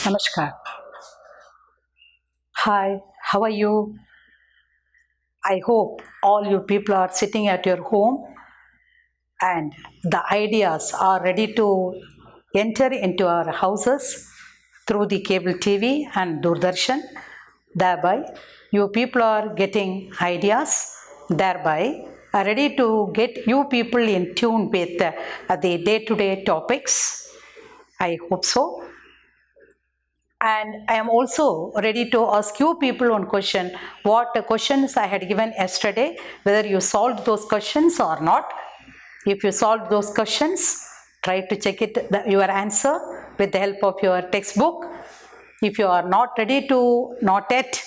Namaskar. Hi, how are you? I hope all you people are sitting at your home and the ideas are ready to enter into our houses through the cable TV and Doordarshan. Thereby, you people are getting ideas, thereby are ready to get you people in tune with the day-to-day topics. I hope so. And I am also ready to ask you people one question. What questions I had given yesterday, whether you solved those questions or not. If you solved those questions, try to check your answer with the help of your textbook. If you are not ready to, not yet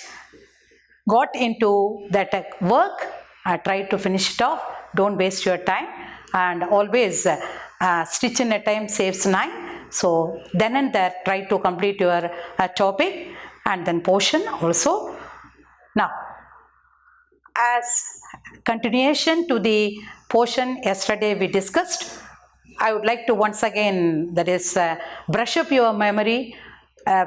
got into that work, try to finish it off. Don't waste your time. And always stitch in a time saves nine. So then and there, try to complete your topic and then portion also. Now, as continuation to the portion yesterday we discussed, I would like to once again, that is, brush up your memory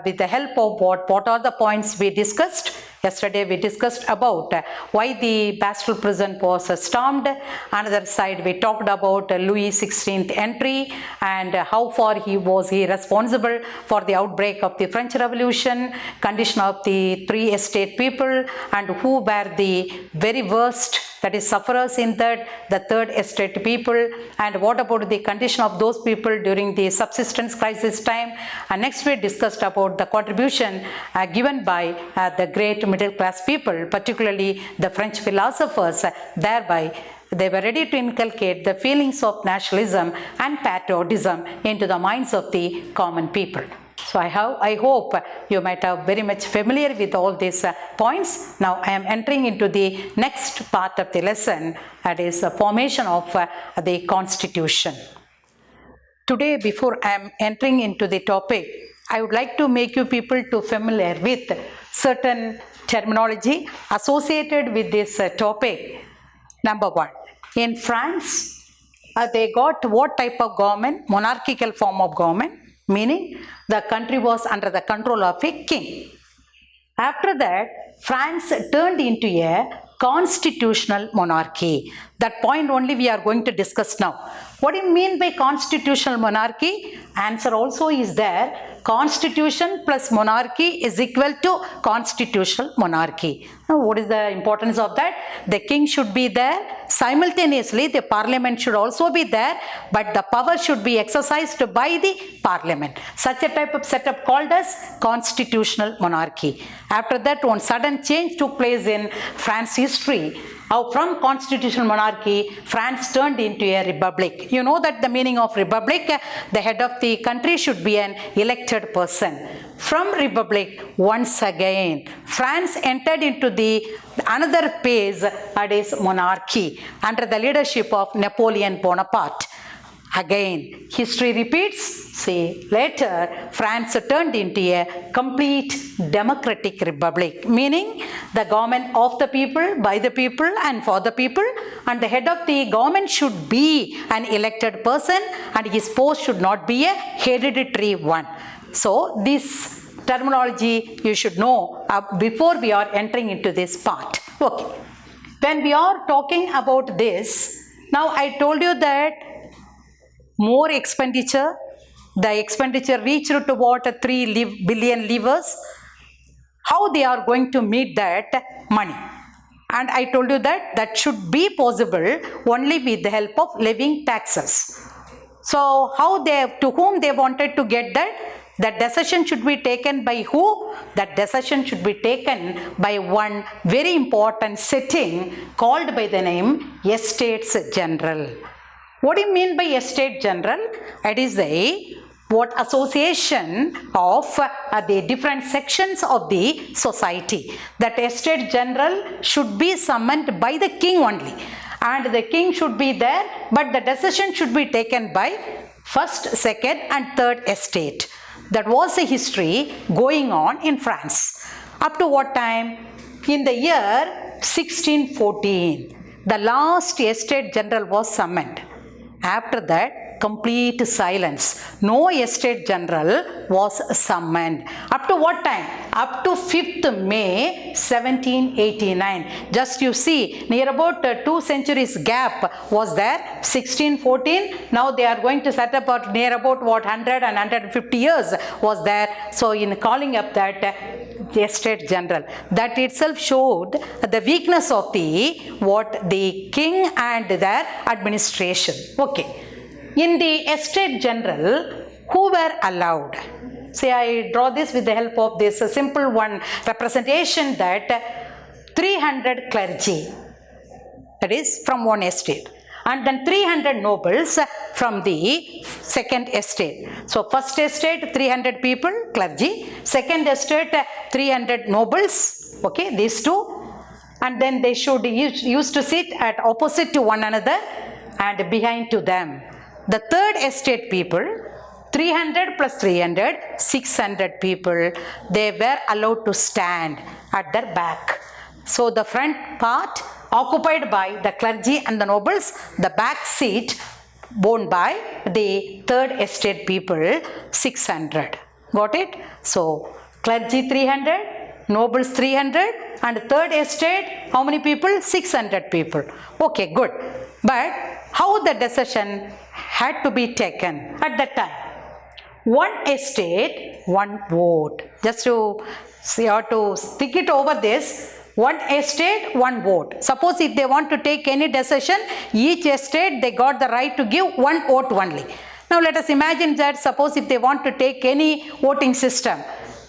with the help of what are the points we discussed. Yesterday we discussed about why the Bastille prison was stormed. Another side we talked about Louis XVI entry and how far he was responsible for the outbreak of the French Revolution, condition of the three estate people and who were the very worst, that is sufferers in that, the third estate people, and what about the condition of those people during the subsistence crisis time. And next we discussed about the contribution given by the great middle class people, particularly the French philosophers. Thereby they were ready to inculcate the feelings of nationalism and patriotism into the minds of the common people. So I hope you might have very much familiar with all these points. Now I am entering into the next part of the lesson, that is the formation of the Constitution. Today, before I am entering into the topic, I would like to make you people to familiar with certain terminology associated with this topic. Number one, in France, they got what type of government? Monarchical form of government, meaning the country was under the control of a king. After that, France turned into a constitutional monarchy. That point only we are going to discuss now. What do you mean by constitutional monarchy? Answer also is there. Constitution plus monarchy is equal to constitutional monarchy. Now, what is the importance of that? The king should be there. Simultaneously, the parliament should also be there, but the power should be exercised by the parliament. Such a type of setup called as constitutional monarchy. After that, one sudden change took place in France history. How from constitutional monarchy, France turned into a republic. You know that the meaning of republic, the head of the country should be an elected person. From republic, once again, France entered into the another phase, that is monarchy, under the leadership of Napoleon Bonaparte. Again, history repeats. See, later France turned into a complete democratic republic, meaning the government of the people, by the people and for the people, and the head of the government should be an elected person and his post should not be a hereditary one. So this terminology you should know before we are entering into this part. Okay. When we are talking about this, now I told you that more expenditure, the expenditure reached to what, 3 billion livres. How they are going to meet that money? And I told you that that should be possible only with the help of levying taxes. So how to whom they wanted to get that? That decision should be taken by who? That decision should be taken by one very important sitting called by the name Estates General. What do you mean by Estate General? It is what association of the different sections of the society. That Estate General should be summoned by the king only. And the king should be there, but the decision should be taken by first, second and third estate. That was the history going on in France. Up to what time? In the year 1614, the last Estate General was summoned. After that, complete silence. No estate general was summoned. Up to what time? Up to 5th May 1789. Just you see, near about 2 centuries gap was there. 1614. Now they are going to set up near about what 100 and 150 years was there. So in calling up that estate general, that itself showed the weakness of the king and their administration. Okay, in the estate general, who were allowed? See, I draw this with the help of this simple one representation, that 300 clergy, that is from one estate, and then 300 nobles from the second estate. So first estate 300 people, clergy; second estate 300 nobles. Okay, these two, and then they should used to sit at opposite to one another and behind to them. The third estate people, 300 plus 300, 600 people, they were allowed to stand at their back. So the front part occupied by the clergy and the nobles, the back seat borne by the third estate people, 600. Got it? So clergy 300, nobles 300, and third estate, how many people? 600 people. Okay, good. But how the decision had to be taken at that time? One estate, one vote. Just to see how to stick it over this. One estate, one vote. Suppose if they want to take any decision, each estate they got the right to give one vote only. Now let us imagine that suppose if they want to take any voting system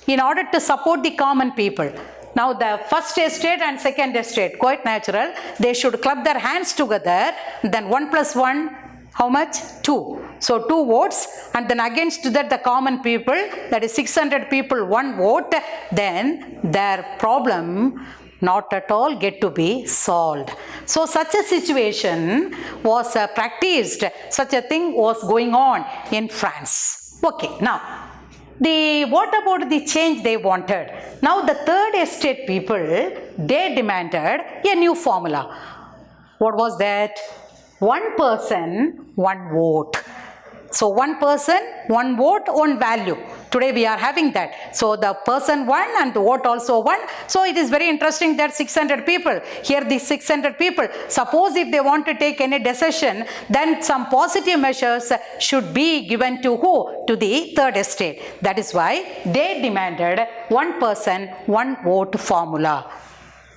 in order to support the common people. Now the first estate and second estate, quite natural, they should club their hands together, then 1 plus 1, how much? 2. So 2 votes, and then against that the common people, that is 600 people, 1 vote, then their problem not at all get to be solved. So such a situation was practiced, such a thing was going on in France. Okay, now what about the change they wanted? Now the third estate people, they demanded a new formula. What was that? One person, one vote. So one person, one vote, one value. Today we are having that. So the person one and the vote also one. So it is very interesting that 600 people, here the 600 people, suppose if they want to take any decision, then some positive measures should be given to who? To the third estate. That is why they demanded one person, one vote formula.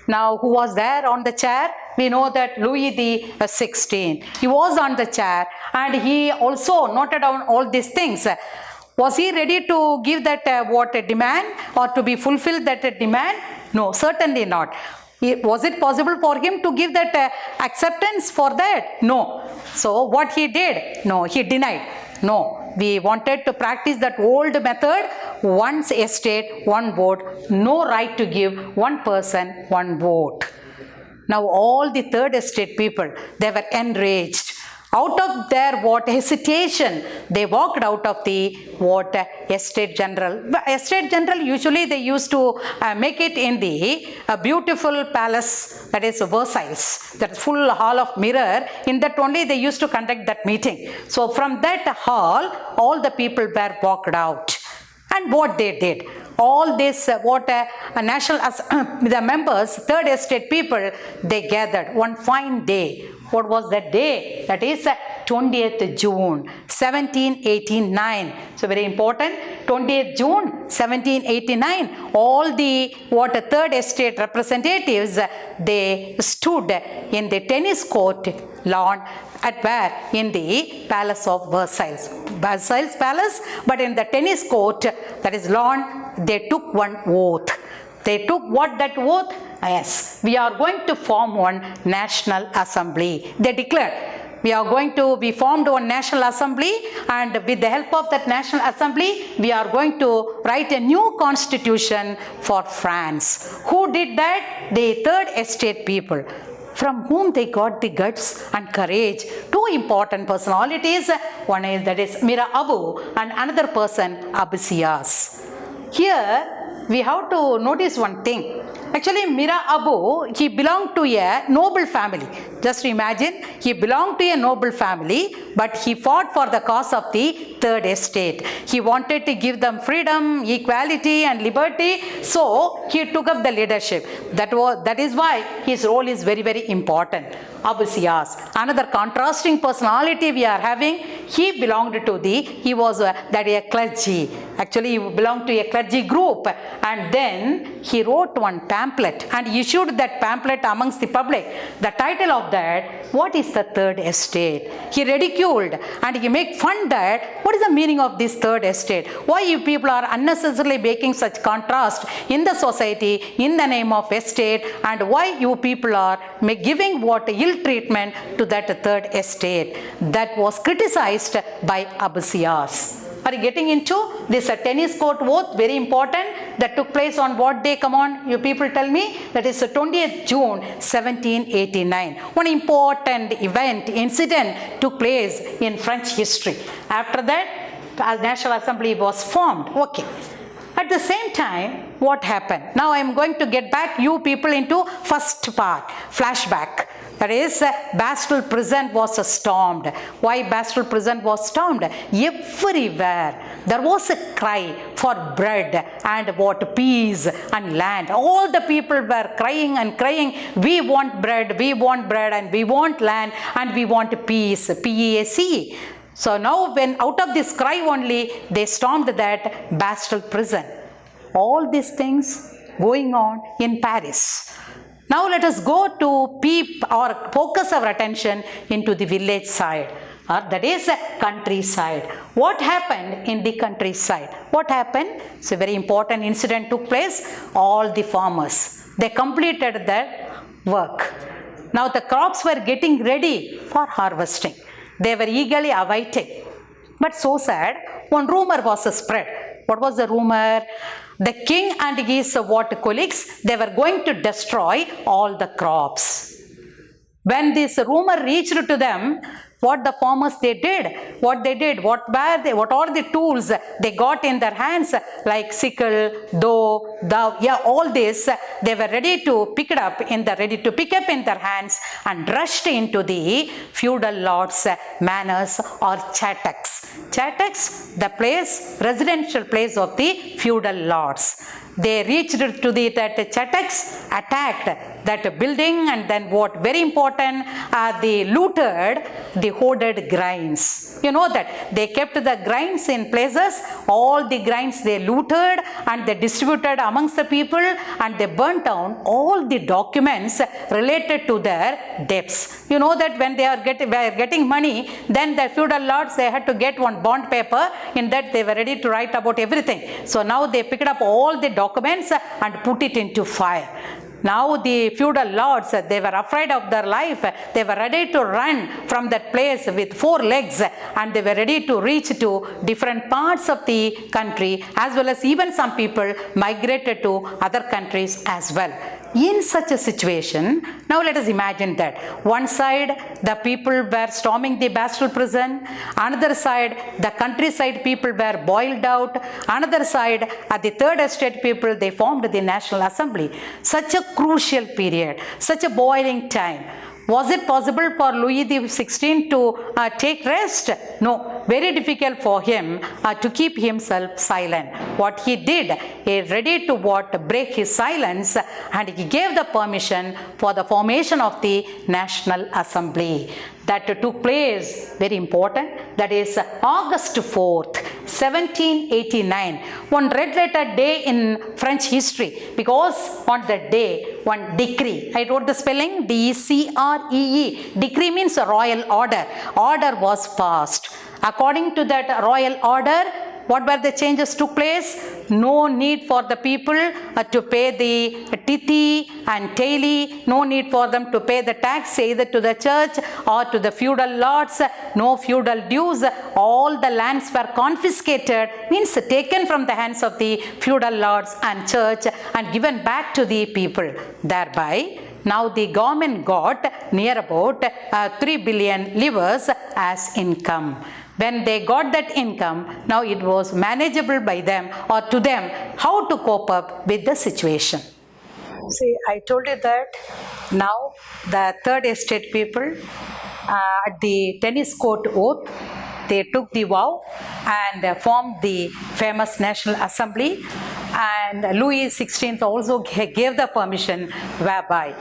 Now who was there on the chair? We know that Louis XVI, he was on the chair and he also noted down all these things. Was he ready to give that demand or to be fulfilled that demand? No, certainly not. Was it possible for him to give that acceptance for that? No. So what he did? No, he denied. No, we wanted to practice that old method, one estate, one vote, no right to give one person, one vote. Now all the third estate people, they were enraged. Out of their hesitation, they walked out of the estate general. Estate general, usually they used to make it in the beautiful palace, that is Versailles, that full hall of mirror. In that only they used to conduct that meeting. So from that hall, all the people were walked out. And what they did, all this the members, third estate people, they gathered one fine day. What was that day? That is 20th June 1789. So very important, 20th June 1789, all the third estate representatives, they stood in the tennis court lawn at where? In the palace of Versailles. Versailles palace, but in the tennis court, that is lawn, they took one oath. They took what that oath? Yes, we are going to form one national assembly. They declared, we are going to be formed one national assembly, and with the help of that national assembly, we are going to write a new constitution for France. Who did that? The third estate people. From whom they got the guts and courage? Two important personalities. One is Mirabeau, and another person, Abbassias. Here we have to notice one thing. Actually, Mirabeau, he belonged to a noble family. Just imagine, he belonged to a noble family, but he fought for the cause of the third estate. He wanted to give them freedom, equality and liberty, so he took up the leadership. That is why his role is very, very important. Abusias, another contrasting personality we are having. He belonged to he was a clergy. Actually, he belonged to a clergy group, and then he wrote one pamphlet and issued that pamphlet amongst the public. The title of that, what is the third estate? He ridiculed and he made fun that what is the meaning of this third estate? Why you people are unnecessarily making such contrast in the society in the name of estate, and why you people are giving what ill treatment to that third estate? That was criticized by Abusias. Are you getting into this tennis court oath? Very important. That took place on what day? Come on, you people tell me. That is 20th June 1789. One important event, incident took place in French history. After that, National Assembly was formed. Okay. At the same time, what happened? Now I am going to get back you people into first part, flashback. That is, Bastille Prison was stormed. Why Bastille Prison was stormed? Everywhere there was a cry for bread and what, peace and land. All the people were crying and crying, we want bread, and we want land, and we want peace, P-E-A-C. So now when out of this cry only, they stormed that Bastille Prison. All these things going on in Paris. Now let us go to focus our attention into the village side, or that is countryside. What happened in the countryside? What happened? It's a very important incident took place. All the farmers, they completed their work. Now the crops were getting ready for harvesting. They were eagerly awaiting. But so sad, one rumor was spread. What was the rumor? The king and his colleagues, they were going to destroy all the crops. When this rumor reached to them, what the farmers they did, what are the tools they got in their hands, like sickle, all this, they were ready to pick up in their hands and rushed into the feudal lords' manors or chattaks. Chattaks, the residential place of the feudal lords. They reached to that chattaks, attacked that building, and then what very important, they looted the hoarded grains. You know that they kept the grains in places. All the grains they looted and they distributed amongst the people, and they burnt down all the documents related to their debts. You know that when they were getting money, then the feudal lords, they had to get one bond paper. In that they were ready to write about everything. So now they picked up all the documents and put it into fire. Now the feudal lords, they were afraid of their life. They were ready to run from that place with 4 legs, and they were ready to reach to different parts of the country, as well as even some people migrated to other countries as well. In such a situation, now let us imagine that one side the people were storming the Bastille Prison, another side the countryside people were boiled out, another side the third estate people, they formed the National Assembly. Such a crucial period, such a boiling time. Was it possible for Louis XVI to take rest? No, very difficult for him to keep himself silent. What he did, he ready to break his silence, and he gave the permission for the formation of the National Assembly. That took place, very important, that is August 4th, 1789. One red letter day in French history, because on that day, one decree, I wrote the spelling, D-E-C-R-E-E, decree means a royal order. Order was passed. According to that royal order, what were the changes took place? No need for the people to pay the tithi and taili. No need for them to pay the tax either to the church or to the feudal lords. No feudal dues. All the lands were confiscated, means taken from the hands of the feudal lords and church and given back to the people. Thereby, now the government got near about 3 billion livres as income. When they got that income, now it was manageable by them or to them how to cope up with the situation. See, I told you that now the third estate people at the tennis court oath, they took the vow and formed the famous National Assembly, and Louis XVI also gave the permission whereby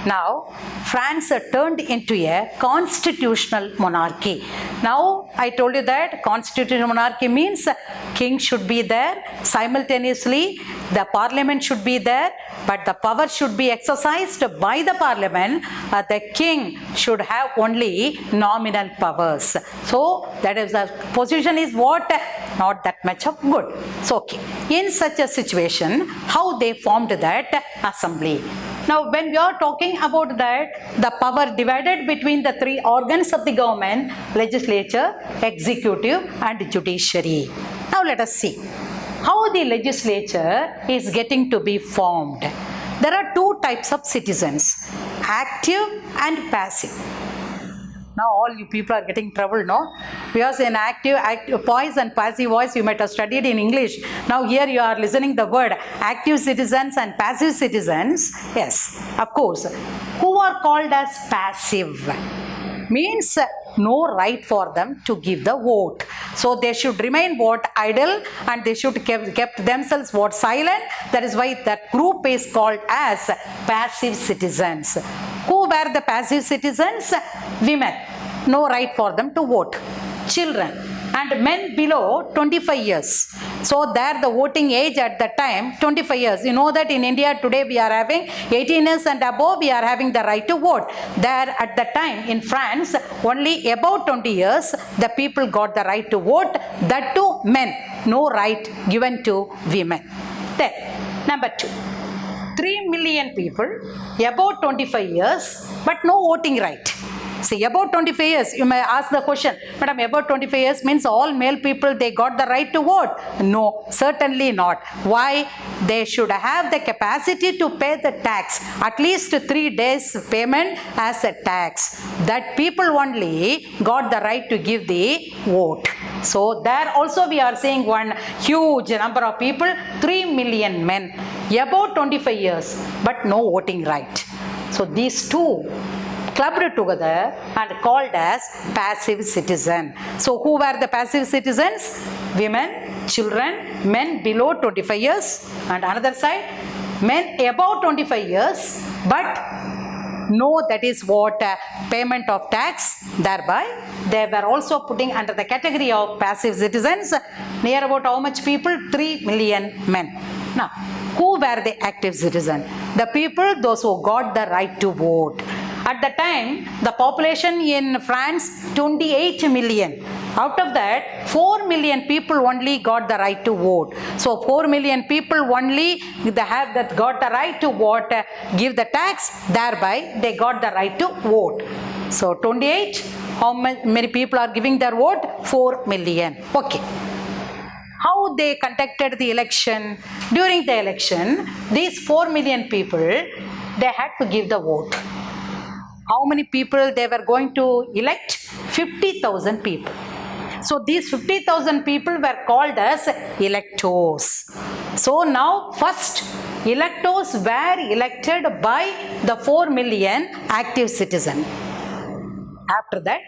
now France turned into a constitutional monarchy. Now I told you that constitutional monarchy means king should be there, simultaneously the parliament should be there, but the power should be exercised by the parliament. The king should have only nominal powers. So that is the position is what? Not that much of good. So okay. In such a situation, how they formed that assembly? Now, when we are talking about that, the power divided between the three organs of the government, legislature, executive and judiciary. Now, let us see how the legislature is getting to be formed. There are two types of citizens, active and passive. Now all you people are getting trouble, no? Because in active voice and passive voice you might have studied in English. Now here you are listening the word active citizens and passive citizens. Yes, of course. Who are called as passive? Means no right for them to give the vote. So they should remain what? Idle, and they should kept themselves what? Silent. That is why that group is called as passive citizens. Who were the passive citizens? Women. No right for them to vote. Children and men below 25 years. So there the voting age at that time 25 years. You know that in India today we are having 18 years and above we are having the right to vote. There at that time in France only about 20 years the people got the right to vote. That too men. No right given to women. Then number 2. 3 million people about 25 years but no voting right. See, about 25 years, you may ask the question, Madam, about 25 years means all male people, they got the right to vote. No, certainly not. Why? They should have the capacity to pay the tax, at least 3 days payment as a tax. That people only got the right to give the vote. So there also we are seeing one huge number of people, 3 million men, about 25 years, but no voting right. So these two clubbed together and called as passive citizen. So who were the passive citizens? Women, children, men below 25 years, and another side men above 25 years but no, that is what payment of tax. Thereby they were also putting under the category of passive citizens. Near about how much people? 3 million men. Now who were the active citizen? The people, those who got the right to vote. At the time, the population in France, 28 million. Out of that, 4 million people only got the right to vote. So 4 million people only they have that got the right to vote, give the tax, thereby they got the right to vote. So 28, how many people are giving their vote? 4 million. Okay. How they conducted the election? During the election, these 4 million people, they had to give the vote. How many people they were going to elect? 50,000 people. So these 50,000 people were called as electors. So now first electors were elected by the 4 million active citizens. After that,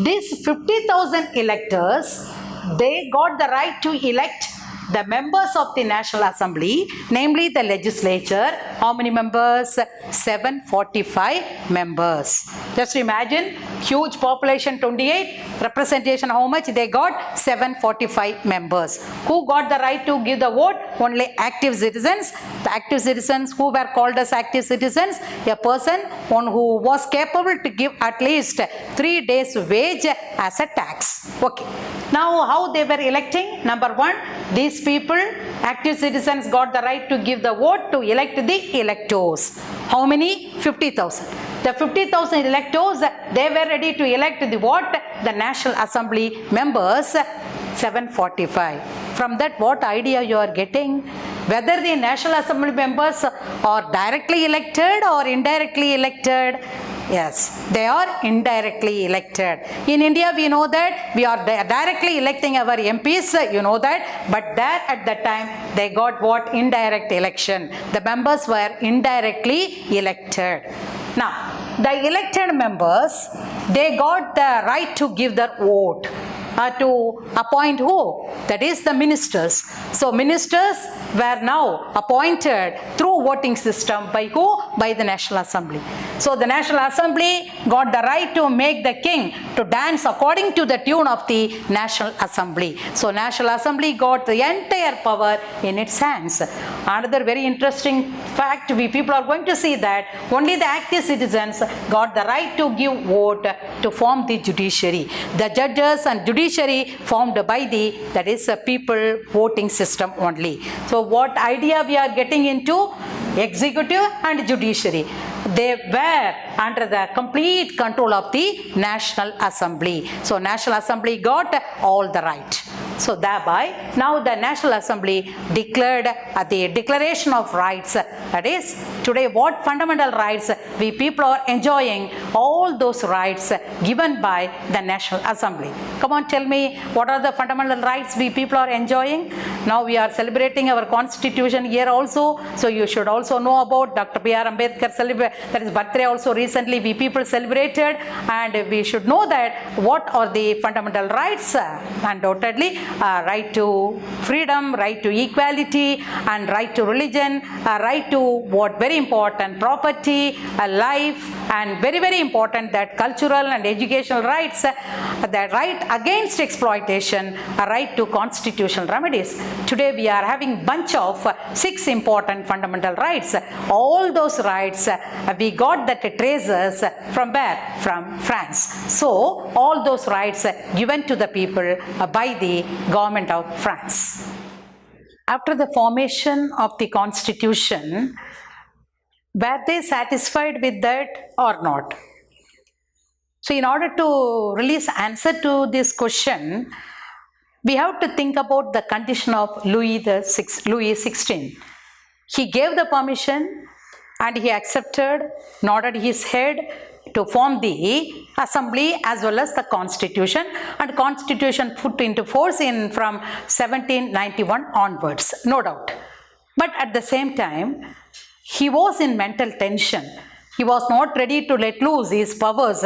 these 50,000 electors, they got the right to elect the members of the National Assembly, namely the legislature. How many members? 745 members. Just imagine, huge population 28, representation how much? They got 745 members. Who got the right to give the vote? Only active citizens. The active citizens who were called as active citizens, a person who was capable to give at least 3 days wage as a tax. Okay. Now how they were electing? Number 1, these people, active citizens, got the right to give the vote to elect the electors. How many? 50,000. The 50,000 electors, they were ready to elect the what? The National Assembly members, 745. From that, what idea you are getting? Whether the National Assembly members are directly elected or indirectly elected, Yes, they are indirectly elected. In India, we know that we are directly electing our MPs, you know that. But there at that time, they got what? Indirect election. The members were indirectly elected. Now, the elected members, they got the right to give their vote. To appoint who? That is the ministers. So ministers were now appointed through voting system by who? By the National Assembly. So the National Assembly got the right to make the king to dance according to the tune of the National Assembly. So National Assembly got the entire power in its hands. Another very interesting fact, we people are going to see that only the active citizens got the right to give vote to form the judiciary. The judges and judiciary formed by the, that is a people voting system only. So what idea we are getting into? Executive and judiciary. They were under the complete control of the National Assembly. So National Assembly got all the right. So thereby, now the National Assembly declared the Declaration of Rights. That is, today what fundamental rights we people are enjoying, all those rights given by the National Assembly. Come on, tell me, what are the fundamental rights we people are enjoying? Now we are celebrating our Constitution year also. So you should also know about Dr. B.R. Ambedkar that is birthday also recently we people celebrated, and we should know that what are the fundamental rights. Undoubtedly, right to freedom, right to equality, and right to religion, right to what very important, property, life, and very very important that cultural and educational rights, the right against exploitation, a right to constitutional remedies. Today we are having bunch of 6 important fundamental rights. All those rights we got that traces from where? From France. So all those rights given to the people by the government of France. After the formation of the Constitution, were they satisfied with that or not? So in order to release answer to this question, we have to think about the condition of Louis XVI. He gave the permission and he accepted, nodded his head to form the assembly as well as the constitution, and constitution put into force from 1791 onwards, no doubt. But at the same time, he was in mental tension. He was not ready to let loose his powers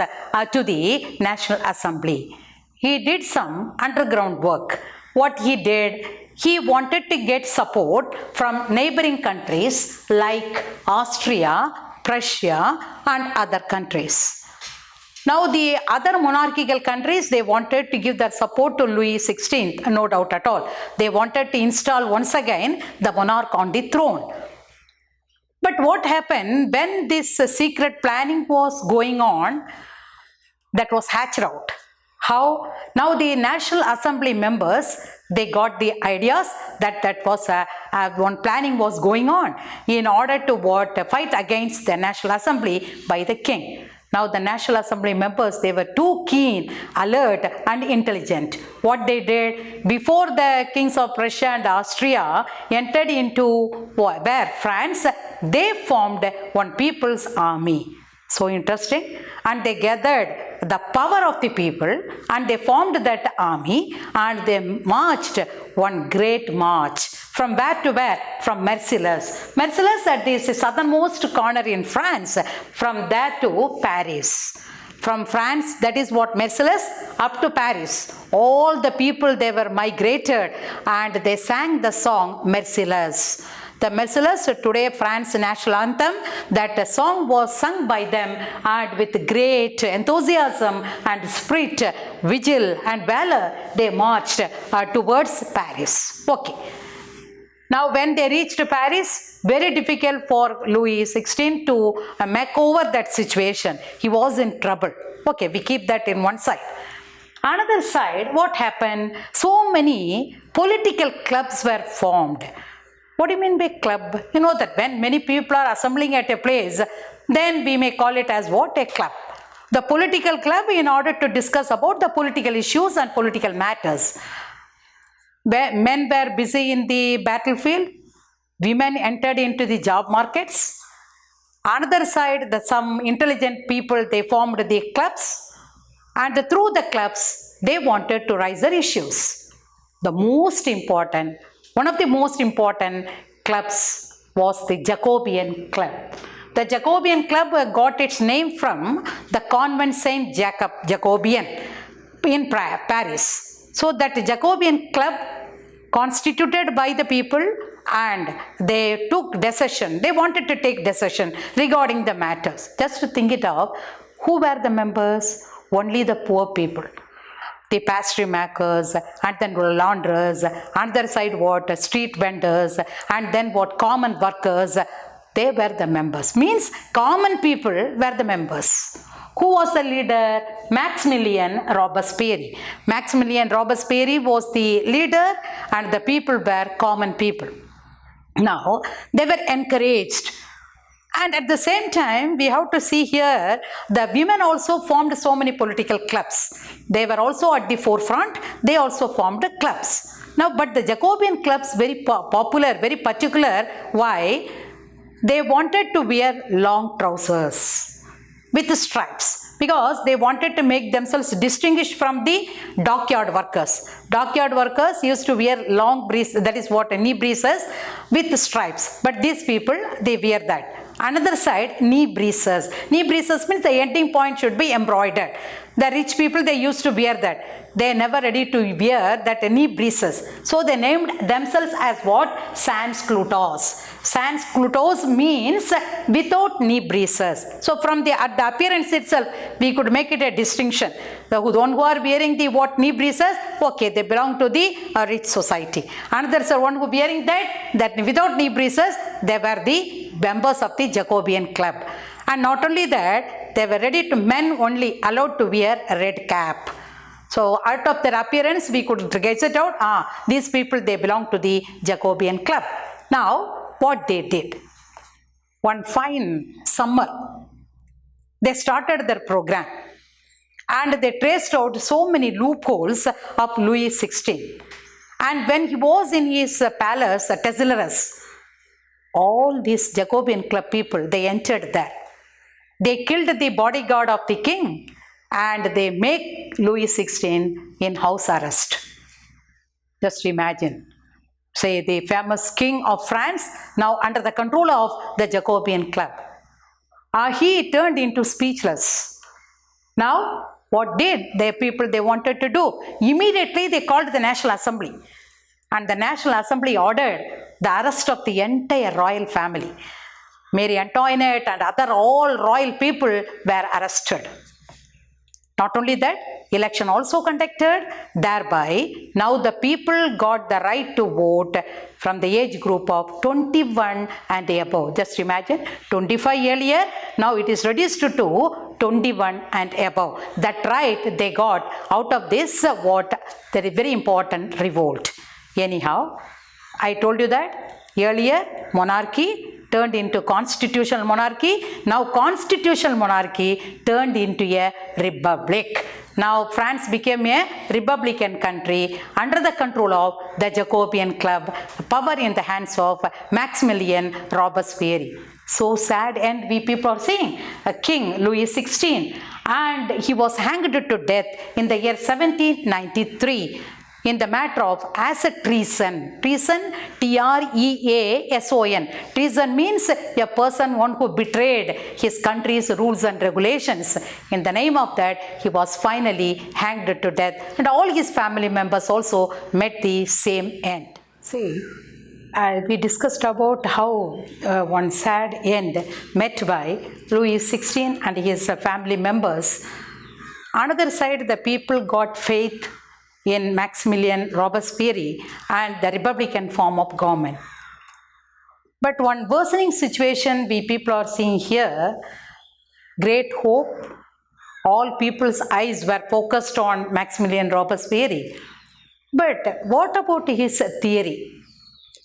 to the National Assembly. He did some underground work. What he did, he wanted to get support from neighboring countries like Austria, Prussia, and other countries. Now the other monarchical countries, they wanted to give their support to Louis XVI, no doubt at all. They wanted to install once again the monarch on the throne. But what happened when this secret planning was going on, that was hatched out. How? Now the National Assembly members, they got the ideas that was one planning was going on in order to fight against the National Assembly by the king. Now the National Assembly members, they were too keen, alert and intelligent. What they did, before the kings of Prussia and Austria entered into where France, they formed one people's army. So interesting. And they gathered the power of the people and they formed that army and they marched one great march. From where to where? From Marseilles. Marseilles at the southernmost corner in France. From there to Paris. From France, that is what Marseilles, up to Paris. All the people, they were migrated and they sang the song Marseilles. The Marseilles, today France national anthem, that song was sung by them and with great enthusiasm and spirit, vigil and valor, they marched towards Paris. Okay. Now when they reached Paris, very difficult for Louis XVI to make over that situation. He was in trouble. Okay, we keep that in one side. Another side, what happened? So many political clubs were formed. What do you mean by club? You know that when many people are assembling at a place, then we may call it as what? A club. The political club in order to discuss about the political issues and political matters. Men were busy in the battlefield. Women entered into the job markets. Another side, some intelligent people, they formed the clubs, and through the clubs, they wanted to raise their issues. The most important, one of the most important clubs was the Jacobean Club. The Jacobean Club got its name from the convent Saint Jacobean in Paris. So that Jacobean Club constituted by the people, and they took decision. They wanted to take decision regarding the matters. Just to think it out, who were the members? Only the poor people. The pastry makers, and then launderers, another side what? Street vendors, and then what? Common workers. They were the members. Means common people were the members. Who was the leader? Maximilien Robespierre. Maximilien Robespierre was the leader, and the people were common people. Now, they were encouraged. And at the same time, we have to see here, the women also formed so many political clubs. They were also at the forefront. They also formed clubs. Now, but the Jacobean clubs, very popular, very particular. Why? They wanted to wear long trousers with stripes, because they wanted to make themselves distinguished from the dockyard workers. Dockyard workers used to wear long breeches, that is what, knee breeches with stripes. But these people, they wear that. Another side, knee breeches. Knee breeches means the ending point should be embroidered. The rich people, they used to wear that. They are never ready to wear that knee breeches. So they named themselves as what? Sans cloutos. Sans cloutos means without knee breeches. So from the appearance itself, we could make it a distinction. The one who are wearing the what? Knee breeches, okay, they belong to the rich society. Another one who wearing that without knee breeches, they were the members of the Jacobean Club. And not only that, they were ready to, men only allowed to wear a red cap. So out of their appearance, we could guess it out. These people, they belong to the Jacobean Club. Now, what they did? One fine summer, they started their program, and they traced out so many loopholes of Louis XVI. And when he was in his palace, Tessilaris, all these Jacobean Club people, they entered there. They killed the bodyguard of the king, and they make Louis XVI in house arrest. Just imagine. Say the famous king of France, now under the control of the Jacobean Club. He turned into speechless. Now, what did the people they wanted to do? Immediately they called the National Assembly. And the National Assembly ordered the arrest of the entire royal family. Marie Antoinette and other all royal people were arrested. Not only that, election also conducted. Thereby, now the people got the right to vote from the age group of 21 and above. Just imagine, 25 earlier, now it is reduced to 21 and above. That right they got out of this there is very important revolt. Anyhow, I told you that earlier monarchy turned into constitutional monarchy. Now constitutional monarchy turned into a republic. Now France became a republican country under the control of the Jacobean Club, power in the hands of Maximilien Robespierre. So sad, and we people are seeing King Louis XVI, and he was hanged to death in the year 1793. In the matter of as a treason. Treason, Treason. Treason means a person, one who betrayed his country's rules and regulations. In the name of that, he was finally hanged to death, and all his family members also met the same end. See, we discussed about how one sad end met by Louis XVI and his family members. Another side, the people got faith in Maximilien Robespierre and the republican form of government. But one worsening situation we people are seeing here, great hope. All people's eyes were focused on Maximilien Robespierre. But what about his theory?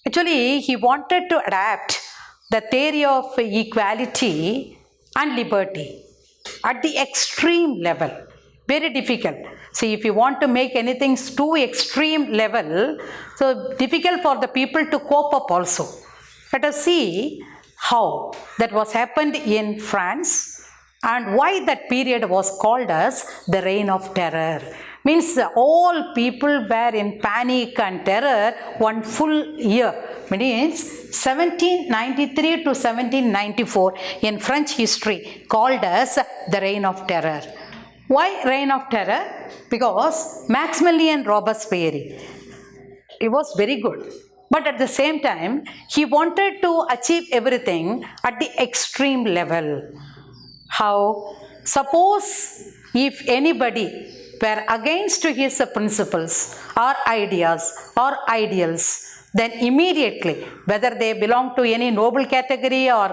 Actually, he wanted to adapt the theory of equality and liberty at the extreme level. Very difficult. See, if you want to make anything too extreme level, so difficult for the people to cope up also. Let us see how that was happened in France and why that period was called as the Reign of Terror. Means all people were in panic and terror one full year. Means 1793 to 1794 in French history called as the Reign of Terror. Why Reign of Terror? Because Maximilian Robespierre, he was very good. But at the same time, he wanted to achieve everything at the extreme level. How? Suppose if anybody were against his principles or ideas or ideals, then immediately, whether they belong to any noble category or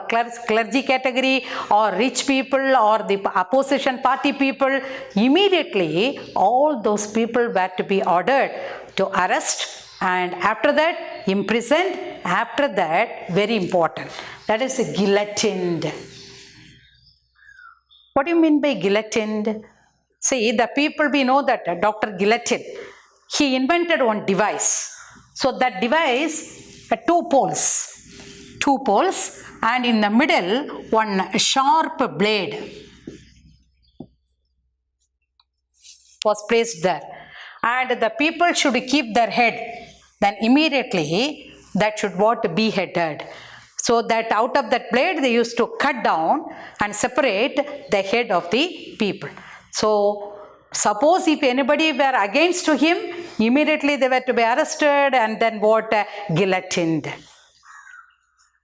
clergy category or rich people or the opposition party people, immediately all those people were to be ordered to arrest and after that imprisoned, after that very important, that is guillotined. What do you mean by guillotined? See, the people, we know that Dr. Guillotin, he invented one device. So that device, two poles and in the middle one sharp blade was placed there. And the people should keep their head, then immediately that should what be beheaded. So that out of that blade they used to cut down and separate the head of the people. So suppose if anybody were against him, immediately they were to be arrested and then what? Guillotined.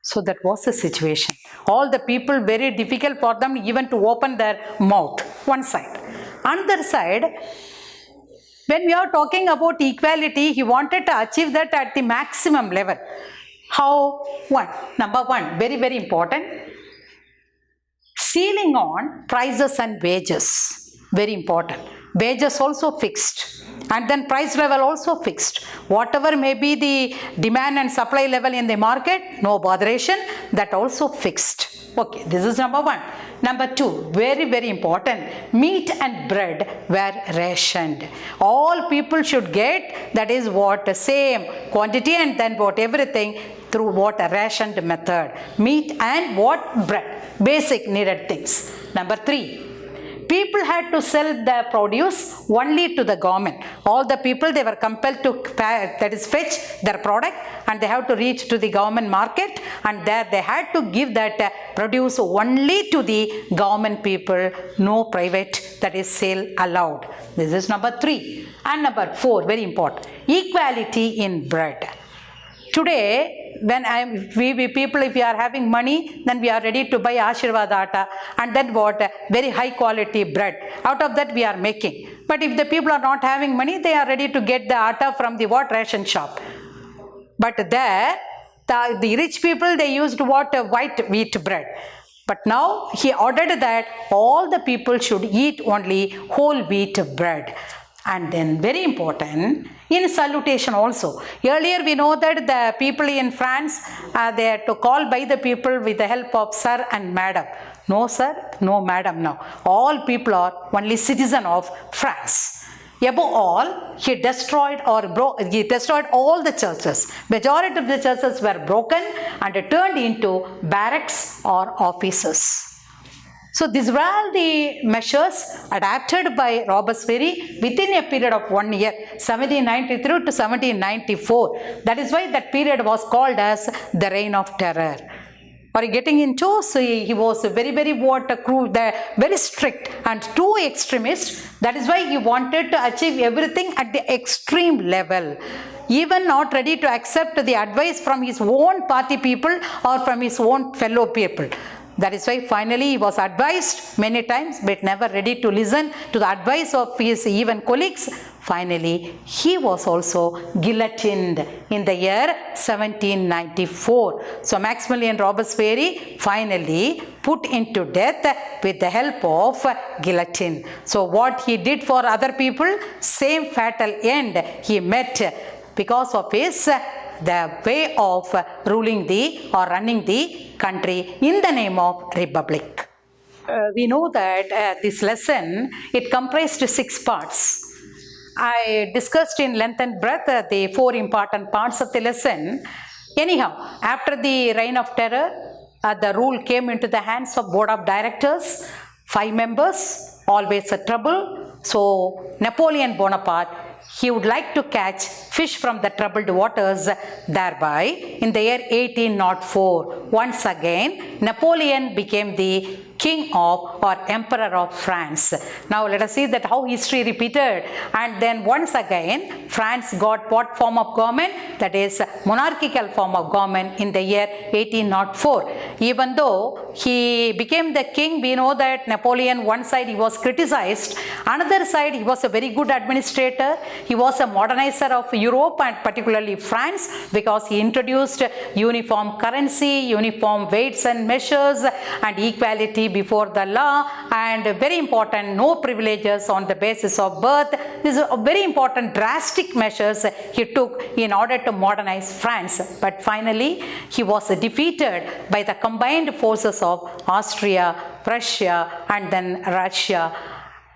So that was the situation. All the people, very difficult for them even to open their mouth. One side. Another side, when we are talking about equality, he wanted to achieve that at the maximum level. How? Number one, very, very important. Ceiling on prices and wages. Very important. Wages also fixed. And then price level also fixed. Whatever may be the demand and supply level in the market, no botheration, that also fixed. Okay, this is number one. Number two, very, very important, meat and bread were rationed. All people should get, that is what, same quantity and then what, everything through what, a rationed method. Meat and what? Bread. Basic needed things. Number three, people had to sell their produce only to the government. All the people, they were compelled to fetch their product and they have to reach to the government market and there they had to give that produce only to the government people, no private, that is sale allowed. This is number three. And number four, very important, equality in bread. Today, when we people, if we are having money, then we are ready to buy Ashirvad atta and then what? Very high quality bread. Out of that we are making. But if the people are not having money, they are ready to get the atta from the what? Ration shop. But there, the rich people, they used what? White wheat bread. But now he ordered that all the people should eat only whole wheat bread. And then very important, in salutation also. Earlier we know that the people in France, they had to call by the people with the help of sir and madam. No sir, no madam now. All people are only citizen of France. Above all, he destroyed all the churches. Majority of the churches were broken and turned into barracks or offices. So these were all the measures adapted by Robespierre within a period of 1 year, 1793 to 1794. That is why that period was called as the Reign of Terror. Are you getting into? So he was very, very very strict and too extremist. That is why he wanted to achieve everything at the extreme level. Even not ready to accept the advice from his own party people or from his own fellow people. That is why finally he was advised many times but never ready to listen to the advice of his even colleagues. Finally, he was also guillotined in the year 1794. So Maximilian Robespierre finally put into death with the help of guillotine. So what he did for other people, same fatal end he met because of his the way of ruling or running the country in the name of republic. We know that this lesson, it comprised 6 parts. I discussed in length and breadth the 4 important parts of the lesson. Anyhow, after the Reign of Terror, the rule came into the hands of board of directors, 5 members, always a trouble. So Napoleon Bonaparte, he would like to catch fish from the troubled waters. Thereby, in the year 1804, once again, Napoleon became the king of or emperor of France. Now let us see that how history repeated, and then once again France got what form of government? That is monarchical form of government in the year 1804. Even though he became the king, we know that Napoleon, one side he was criticized, another side he was a very good administrator. He was a modernizer of Europe and particularly France, because he introduced uniform currency, uniform weights and measures, and equality before the law, and very important, no privileges on the basis of birth. These are very important drastic measures he took in order to modernize France. But finally he was defeated by the combined forces of Austria, Prussia and then Russia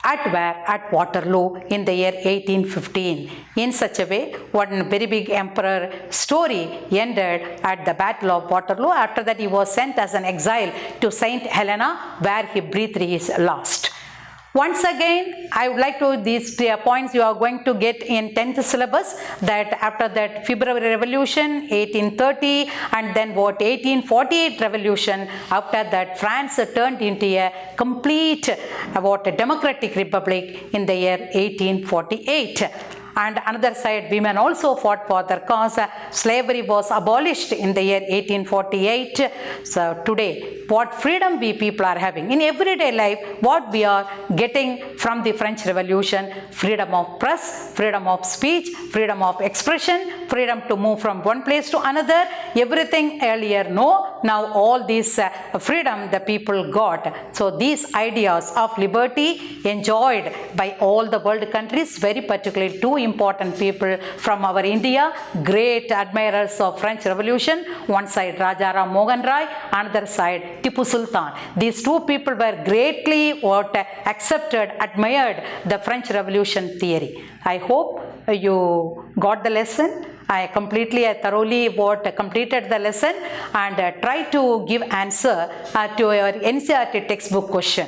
at Waterloo in the year 1815. In such a way, one very big emperor story ended at the Battle of Waterloo. After that, he was sent as an exile to St. Helena, where he breathed his last. Once again, I would like to, these points you are going to get in 10th syllabus, that after that February Revolution, 1830, and then what 1848 Revolution, after that France turned into a complete a democratic republic in the year 1848. And another side, women also fought for their cause. Slavery was abolished in the year 1848. So today, what freedom we people are having in everyday life, what we are getting from the French Revolution: freedom of press, freedom of speech, freedom of expression, freedom to move from one place to another. Everything earlier no, now all this freedom the people got. So these ideas of liberty enjoyed by all the world countries, very particularly two important people from our India, great admirers of French Revolution. One side Raja Ram Mohan Roy, another side Tipu Sultan. These two people were greatly accepted, admired the French Revolution theory. I hope you got the lesson. I thoroughly completed the lesson, and try to give answer to your NCERT textbook question.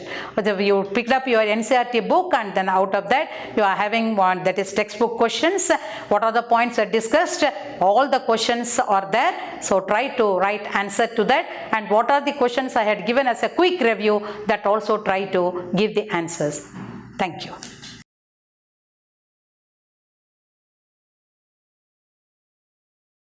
You picked up your NCERT book, and then out of that you are having one that is textbook questions. What are the points are discussed? All the questions are there. So try to write answer to that, and what are the questions I had given as a quick review, that also try to give the answers. Thank you.